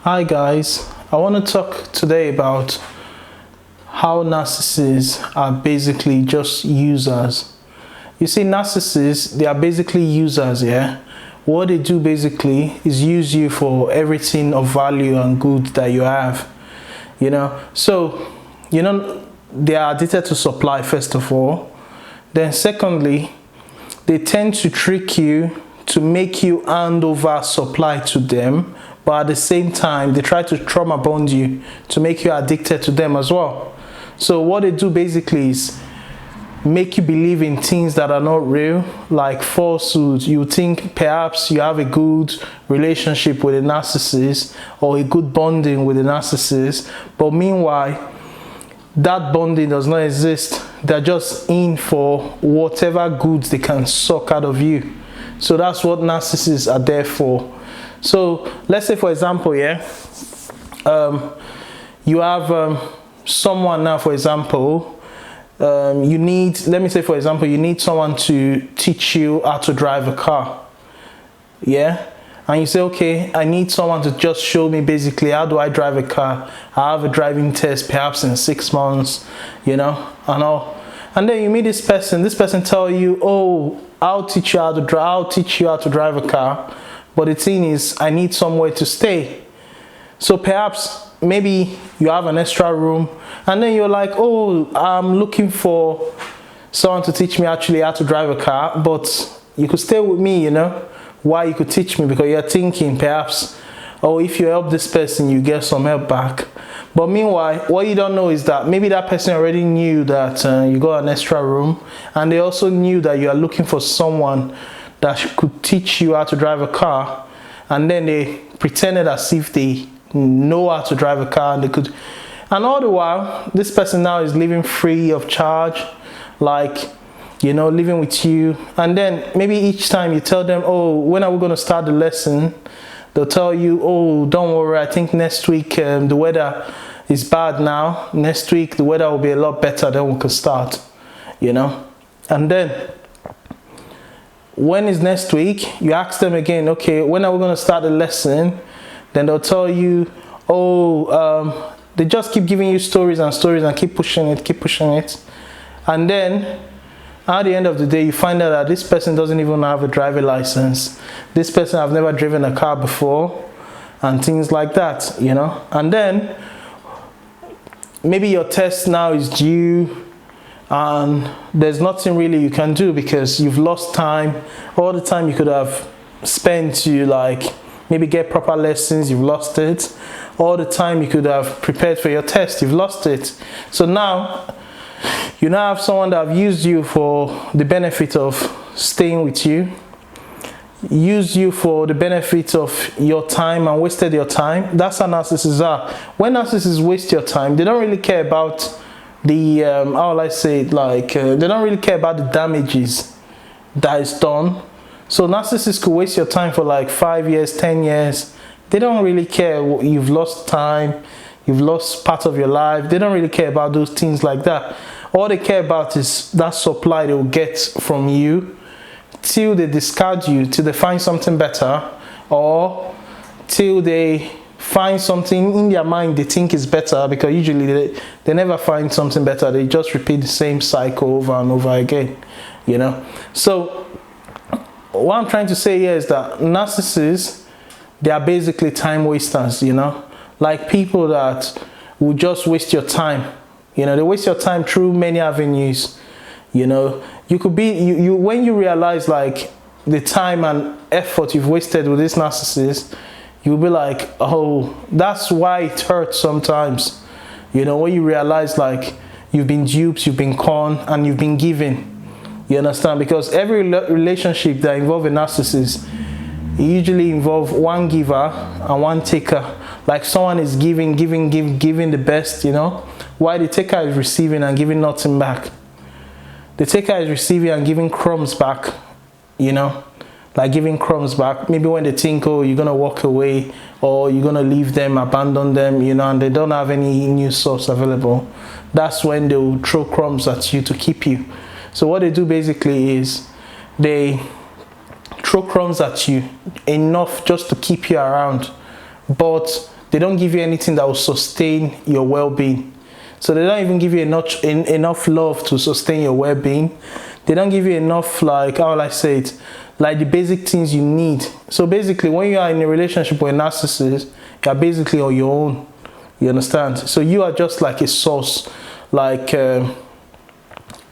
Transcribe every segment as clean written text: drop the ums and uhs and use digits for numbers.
Hi guys, I want to talk today about how narcissists are basically just users. You see, narcissists, they are basically users, yeah? What they do basically is use you for everything of value and good that you have, So, they are addicted to supply, first of all. Then secondly, they tend to trick you to make you hand over supply to them, but at the same time they try to trauma bond you to make you addicted to them as well. So what they do basically is make you believe in things that are not real, like falsehoods. You think perhaps you have a good relationship with a narcissist or a good bonding with a narcissist, but meanwhile that bonding does not exist. They're just in for whatever goods they can suck out of you. So that's what narcissists are there for. So let's say, for example, you have someone now, for example, you need someone to teach you how to drive a car. And you say, okay, I need someone to just show me basically how do I drive a car. I have a driving test perhaps in 6 months, and all. And then you meet this person tell you, oh, I'll teach you how to drive a car. But the thing is, I need somewhere to stay. So perhaps maybe you have an extra room and then you're like, oh, I'm looking for someone to teach me actually how to drive a car, but you could stay with me, why you could teach me, because you're thinking perhaps, oh, if you help this person, you get some help back. But meanwhile, what you don't know is that maybe that person already knew that you got an extra room, and they also knew that you are looking for someone that could teach you how to drive a car, and then they pretended as if they know how to drive a car and all the while this person now is living free of charge, living with you. And then maybe each time you tell them, oh, when are we going to start the lesson, they'll tell you, oh, don't worry, I think next week the weather is bad now. Next week the weather will be a lot better, then we can start, And then when is next week? You ask them again, okay, when are we going to start the lesson? Then they'll tell you, oh, they just keep giving you stories and keep pushing it. And then at the end of the day, you find out that this person doesn't even have a driver license. This person have never driven a car before and things like that, And then maybe your test now is due and there's nothing really you can do because you've lost time. All the time you could have spent to maybe get proper lessons, you've lost it. All the time you could have prepared for your test, you've lost it. So now you now have someone that have used you for the benefit of staying with you, used you for the benefit of your time and wasted your time. That's how narcissists are. When narcissists waste your time, they don't really care about the they don't really care about the damages that is done. So narcissists could waste your time for 5 years, 10 years. They don't really care. You've lost time, you've lost part of your life. They don't really care about those things like that. All they care about is that supply they will get from you till they discard you, till they find something better, or till they find something in their mind they think is better, because usually they never find something better. They just repeat the same cycle over and over again, So what I'm trying to say here is that narcissists, they are basically time wasters, like people that will just waste your time. They waste your time through many avenues. You could be, when you realize the time and effort you've wasted with this narcissist, you'll be like, oh, that's why it hurts sometimes. When you realize you've been duped, you've been conned, and you've been given. You understand? Because every relationship that involves a narcissist usually involve one giver and one taker. Like someone is giving the best, while the taker is receiving and giving nothing back. The taker is receiving and giving crumbs back, giving crumbs back. Maybe when they think, oh, you're gonna walk away or you're gonna leave them, abandon them, and they don't have any new source available, that's when they will throw crumbs at you to keep you. So what they do basically is they throw crumbs at you enough just to keep you around, but they don't give you anything that will sustain your well-being. So they don't even give you enough love to sustain your well-being. They don't give you enough, like, how will I say it, like the basic things you need. So basically, when you are in a relationship with a narcissist, you are basically on your own. You understand? So you are just like a source, like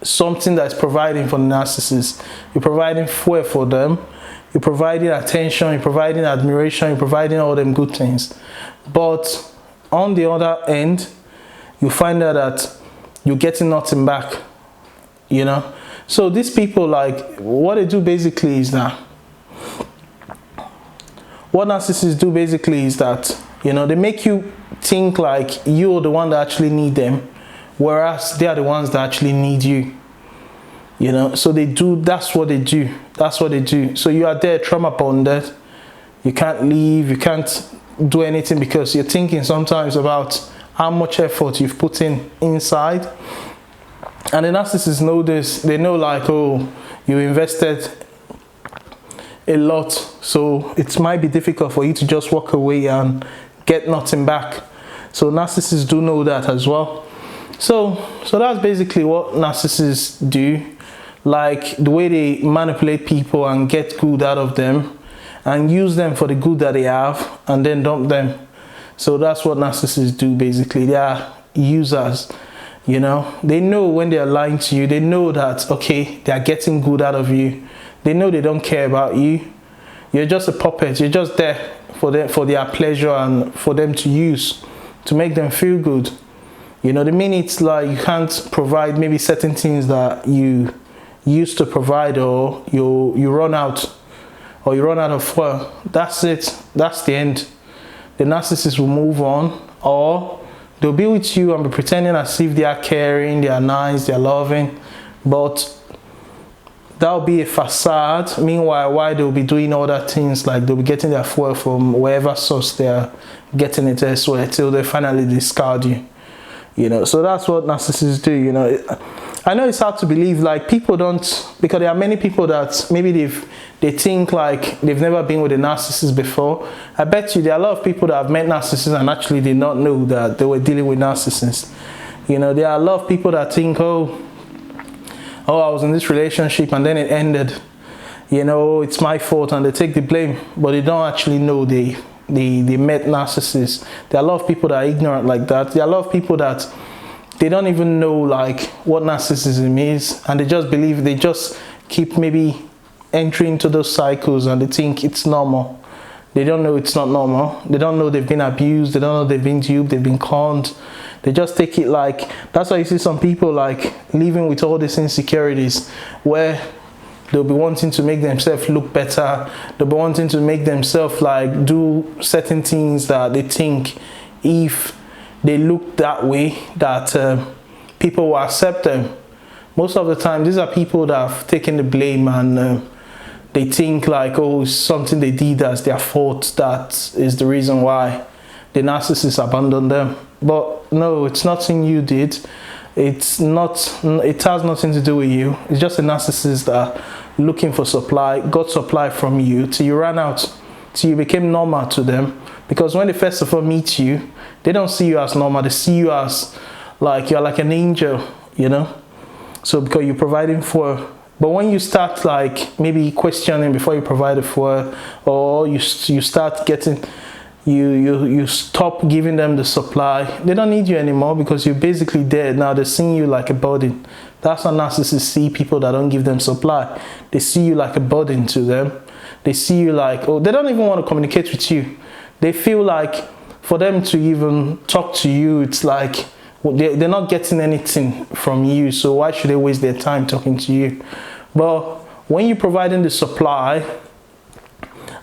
something that's providing for the narcissist. You're providing fuel for them. You're providing attention. You're providing admiration. You're providing all them good things. But on the other end, you find out that you're getting nothing back. You know? So these people, like, what they do basically is that, what narcissists do basically is that, you know, they make you think like you're the one that actually need them, whereas they are the ones that actually need you. You know, so that's what they do. That's what they do. So you are there trauma bonded. You can't leave, you can't do anything because you're thinking sometimes about how much effort you've put in inside. And the narcissists know this. They know, like, oh, you invested a lot, so it might be difficult for you to just walk away and get nothing back. So narcissists do know that as well. So that's basically what narcissists do. Like, the way they manipulate people and get good out of them and use them for the good that they have and then dump them. So that's what narcissists do basically. They are users. You know, they know when they are lying to you. They know that, okay, they are getting good out of you. They know they don't care about you. You're just a puppet. You're just there for their pleasure and for them to use, to make them feel good. You know, the minute, like, you can't provide maybe certain things that you used to provide, or you run out, or you run out of fuel, that's it. That's the end. The narcissist will move on, or they'll be with you and be pretending as if they are caring, they are nice, they are loving, but that'll be a facade. Meanwhile, why they'll be doing other things, like they'll be getting their fuel from wherever source they're getting it elsewhere till they finally discard you. You know, so that's what narcissists do. You know, I know it's hard to believe, like, people don't, because there are many people that maybe they think like they've never been with a narcissist before. I bet you there are a lot of people that have met narcissists and actually did not know that they were dealing with narcissists. You know, there are a lot of people that think, oh, I was in this relationship and then it ended. You know, it's my fault, and they take the blame, but they don't actually know they met narcissists. There are a lot of people that are ignorant like that. There are a lot of people that they don't even know, like, what narcissism is, and they just believe, they just keep maybe entering into those cycles and they think it's normal. They don't know it's not normal. They don't know they've been abused. They don't know they've been duped. They've been conned. They just take it like, that's why you see some people like living with all these insecurities, where they'll be wanting to make themselves look better. They'll be wanting to make themselves like do certain things that they think if they look that way, that people will accept them. Most of the time, these are people that have taken the blame, and they think like, oh, it's something they did as their fault. That is the reason why the narcissist abandoned them. But no, it's nothing you did. It's not. It has nothing to do with you. It's just a narcissist that looking for supply, got supply from you till you ran out, till you became normal to them. Because when they first of all meet you, they don't see you as normal. They see you as like you're like an angel, you know. So because you're providing for. But when you start like maybe questioning before you provide it for, or you start getting, you stop giving them the supply, they don't need you anymore because you're basically dead. Now they're seeing you like a burden. That's how narcissists see people that don't give them supply. They see you like a burden to them. They see you like, oh, they don't even want to communicate with you. They feel like for them to even talk to you, it's like they're not getting anything from you, so why should they waste their time talking to you? But when you're providing the supply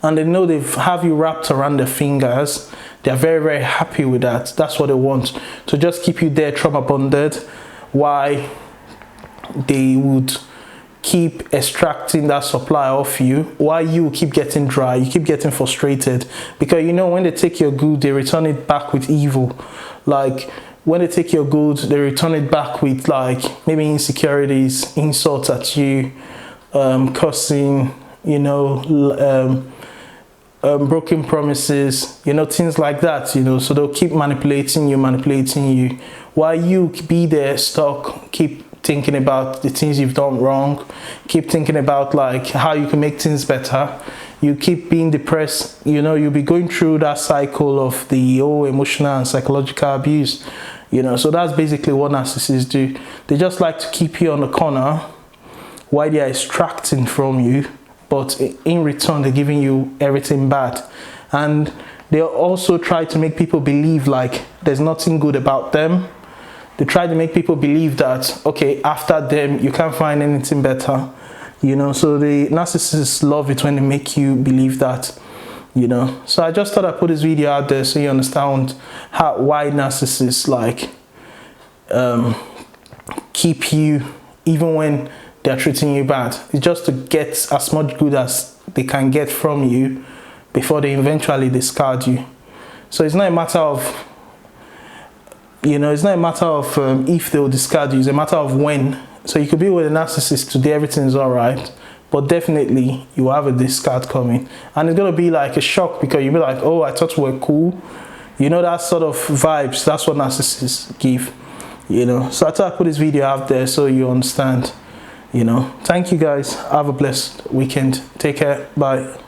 and they know they have you wrapped around their fingers, they're very, very happy with that. That's what they want. To just keep you there trauma bonded. Why they would keep extracting that supply off you, while you keep getting dry, you keep getting frustrated. Because you know when they take your good, they return it back with evil. Like when they take your good, they return it back with like maybe insecurities, insults at you, cursing, you know, broken promises, you know, things like that, you know. So they'll keep manipulating you while you be there stuck, keep thinking about the things you've done wrong, keep thinking about like how you can make things better. You keep being depressed, you know, you'll be going through that cycle of the whole emotional and psychological abuse, you know. So that's basically what narcissists do. They just like to keep you on the corner while they are extracting from you, but in return they're giving you everything bad. And they also try to make people believe like there's nothing good about them. They try to make people believe that, okay, after them you can't find anything better, you know. So the narcissists love it when they make you believe that, you know. So I just thought I'd put this video out there so you understand why narcissists like keep you even when they're treating you bad. It's just to get as much good as they can get from you before they eventually discard you. So it's not a matter of, you know, it's not a matter of if they'll discard you, it's a matter of when. So you could be with a narcissist today, everything's all right, but definitely you will have a discard coming. And it's going to be like a shock because you'll be like, oh, I thought we were cool. You know, that sort of vibes, that's what narcissists give, you know. So I thought I'd put this video out there so you understand, you know. Thank you guys. Have a blessed weekend. Take care. Bye.